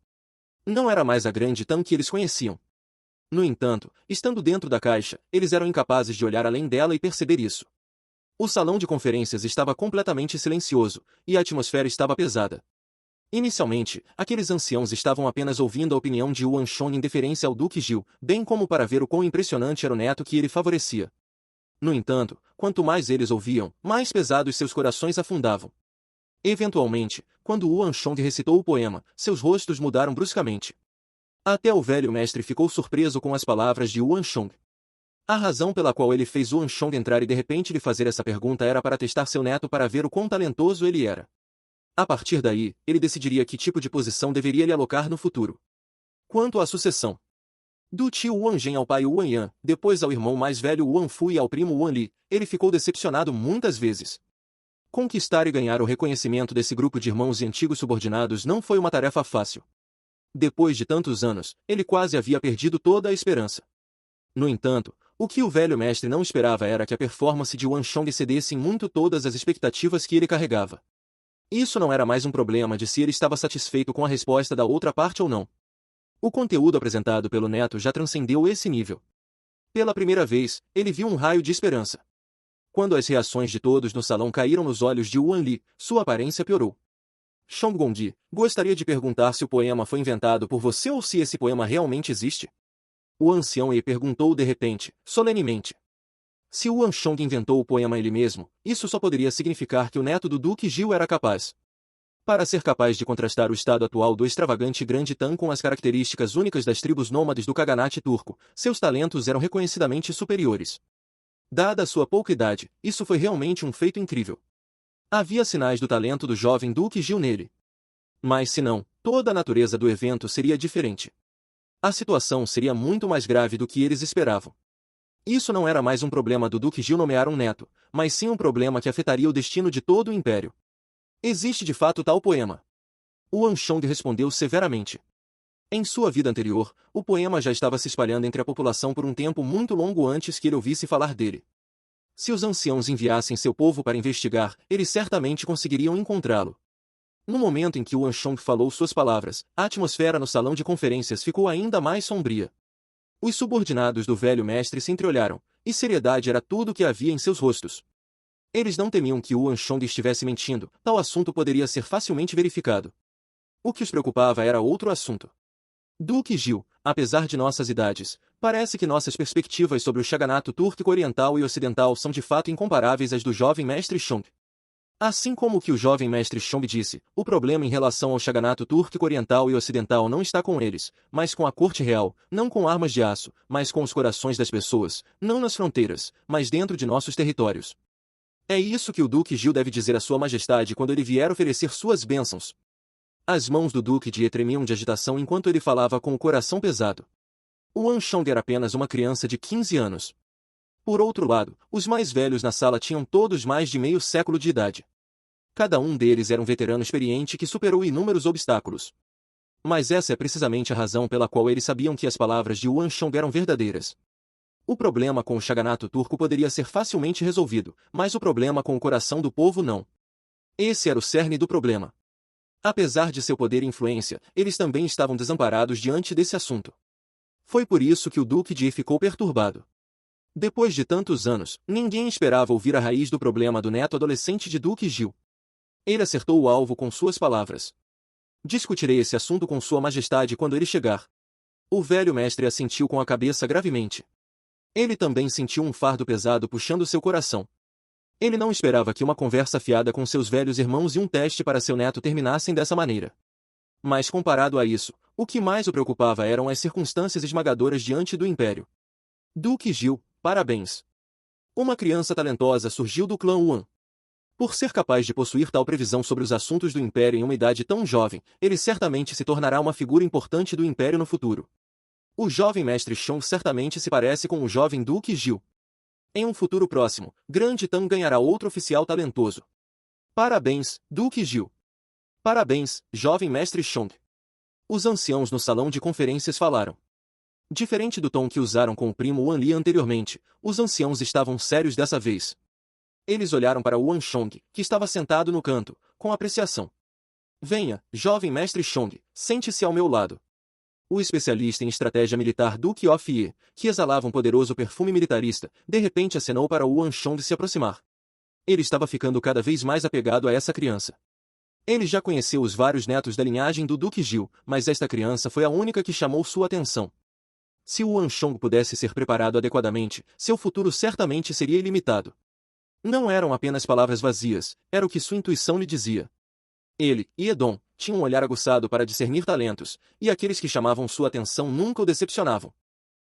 Não era mais a grande Tang que eles conheciam. No entanto, estando dentro da caixa, eles eram incapazes de olhar além dela e perceber isso. O salão de conferências estava completamente silencioso, e a atmosfera estava pesada. Inicialmente, aqueles anciãos estavam apenas ouvindo a opinião de Yuan Shong em deferência ao Duque Gil, bem como para ver o quão impressionante era o neto que ele favorecia. No entanto, quanto mais eles ouviam, mais pesados seus corações afundavam. Eventualmente, quando Yuan Shong recitou o poema, seus rostos mudaram bruscamente. Até o velho mestre ficou surpreso com as palavras de Yuan Shong. A razão pela qual ele fez Yuan Shong entrar e de repente lhe fazer essa pergunta era para testar seu neto para ver o quão talentoso ele era. A partir daí, ele decidiria que tipo de posição deveria lhe alocar no futuro. Quanto à sucessão do tio Wang Zhen ao pai Wang Yan, depois ao irmão mais velho Wang Fu e ao primo Wang Li, ele ficou decepcionado muitas vezes. Conquistar e ganhar o reconhecimento desse grupo de irmãos e antigos subordinados não foi uma tarefa fácil. Depois de tantos anos, ele quase havia perdido toda a esperança. No entanto, o que o velho mestre não esperava era que a performance de Yuan Shong excedesse em muito todas as expectativas que ele carregava. Isso não era mais um problema de se ele estava satisfeito com a resposta da outra parte ou não. O conteúdo apresentado pelo neto já transcendeu esse nível. Pela primeira vez, ele viu um raio de esperança. Quando as reações de todos no salão caíram nos olhos de Yuan Li, sua aparência piorou. Chong Gongdi, gostaria de perguntar se o poema foi inventado por você ou se esse poema realmente existe? O ancião He perguntou de repente, solenemente. Se o Wanshong inventou o poema ele mesmo, isso só poderia significar que o neto do Duque Gil era capaz. Para ser capaz de contrastar o estado atual do extravagante Grande Tang com as características únicas das tribos nômades do Khaganate turco, seus talentos eram reconhecidamente superiores. Dada a sua pouca idade, isso foi realmente um feito incrível. Havia sinais do talento do jovem Duque Gil nele. Mas se não, toda a natureza do evento seria diferente. A situação seria muito mais grave do que eles esperavam. Isso não era mais um problema do Duque Gil nomear um neto, mas sim um problema que afetaria o destino de todo o império. Existe de fato tal poema? O Wanshong respondeu severamente. Em sua vida anterior, o poema já estava se espalhando entre a população por um tempo muito longo antes que ele ouvisse falar dele. Se os anciãos enviassem seu povo para investigar, eles certamente conseguiriam encontrá-lo. No momento em que o Wanshong falou suas palavras, a atmosfera no salão de conferências ficou ainda mais sombria. Os subordinados do velho mestre se entreolharam, e seriedade era tudo o que havia em seus rostos. Eles não temiam que o Wanshong estivesse mentindo, tal assunto poderia ser facilmente verificado. O que os preocupava era outro assunto. Duque Gil, apesar de nossas idades, parece que nossas perspectivas sobre o Shaganato túrquico oriental e ocidental são de fato incomparáveis às do jovem mestre Shong. Assim como o que o jovem mestre Shong disse, o problema em relação ao Shaganato túrquico oriental e ocidental não está com eles, mas com a corte real, não com armas de aço, mas com os corações das pessoas, não nas fronteiras, mas dentro de nossos territórios. É isso que o Duque Gil deve dizer à sua majestade quando ele vier oferecer suas bênçãos. As mãos do Duque de He tremiam de agitação enquanto ele falava com o coração pesado. O Wanshong era apenas uma criança de 15 anos. Por outro lado, os mais velhos na sala tinham todos mais de meio século de idade. Cada um deles era um veterano experiente que superou inúmeros obstáculos. Mas essa é precisamente a razão pela qual eles sabiam que as palavras de Wanshong eram verdadeiras. O problema com o Shaganato turco poderia ser facilmente resolvido, mas o problema com o coração do povo não. Esse era o cerne do problema. Apesar de seu poder e influência, eles também estavam desamparados diante desse assunto. Foi por isso que o Duque de He ficou perturbado. Depois de tantos anos, ninguém esperava ouvir a raiz do problema do neto adolescente de Duque Gil. Ele acertou o alvo com suas palavras. Discutirei esse assunto com sua majestade quando ele chegar. O velho mestre assentiu com a cabeça gravemente. Ele também sentiu um fardo pesado puxando seu coração. Ele não esperava que uma conversa fiada com seus velhos irmãos e um teste para seu neto terminassem dessa maneira. Mas comparado a isso, o que mais o preocupava eram as circunstâncias esmagadoras diante do império. Duque Gil, parabéns. Uma criança talentosa surgiu do clã Yuan. Por ser capaz de possuir tal previsão sobre os assuntos do império em uma idade tão jovem, ele certamente se tornará uma figura importante do império no futuro. O jovem mestre Shong certamente se parece com o jovem Duque Gil. Em um futuro próximo, Grande Tang ganhará outro oficial talentoso. Parabéns, Duque Gil. Parabéns, jovem mestre Shong. Os anciãos no salão de conferências falaram. Diferente do tom que usaram com o primo Wan Li anteriormente, os anciãos estavam sérios dessa vez. Eles olharam para o Wanshong, que estava sentado no canto, com apreciação. Venha, jovem mestre Shong, sente-se ao meu lado. O especialista em estratégia militar Duque of Ye, que exalava um poderoso perfume militarista, de repente acenou para o Wanshong se aproximar. Ele estava ficando cada vez mais apegado a essa criança. Ele já conheceu os vários netos da linhagem do Duque Gil, mas esta criança foi a única que chamou sua atenção. Se o Wanshong pudesse ser preparado adequadamente, seu futuro certamente seria ilimitado. Não eram apenas palavras vazias, era o que sua intuição lhe dizia. Ele, e Edom, tinham um olhar aguçado para discernir talentos, e aqueles que chamavam sua atenção nunca o decepcionavam.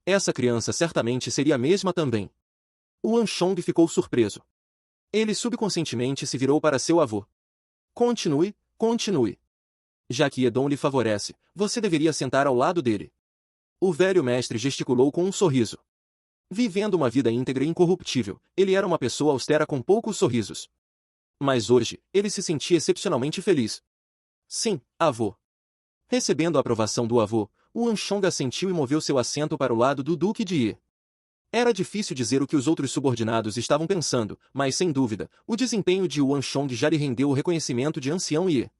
Essa criança certamente seria a mesma também. O Wanshong ficou surpreso. Ele subconscientemente se virou para seu avô. Continue, continue. Já que Edom lhe favorece, você deveria sentar ao lado dele. O velho mestre gesticulou com um sorriso. Vivendo uma vida íntegra e incorruptível, ele era uma pessoa austera com poucos sorrisos. Mas hoje, ele se sentia excepcionalmente feliz. Sim, avô. Recebendo a aprovação do avô, o Wanshong assentiu e moveu seu assento para o lado do Duque de Ye. Era difícil dizer o que os outros subordinados estavam pensando, mas sem dúvida, o desempenho de Wanshong já lhe rendeu o reconhecimento de ancião Ye.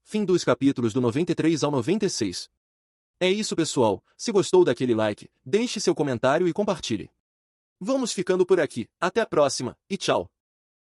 Fim dos capítulos do 93 ao 96. É isso pessoal, se gostou daquele like, deixe seu comentário e compartilhe. Vamos ficando por aqui, até a próxima, e tchau!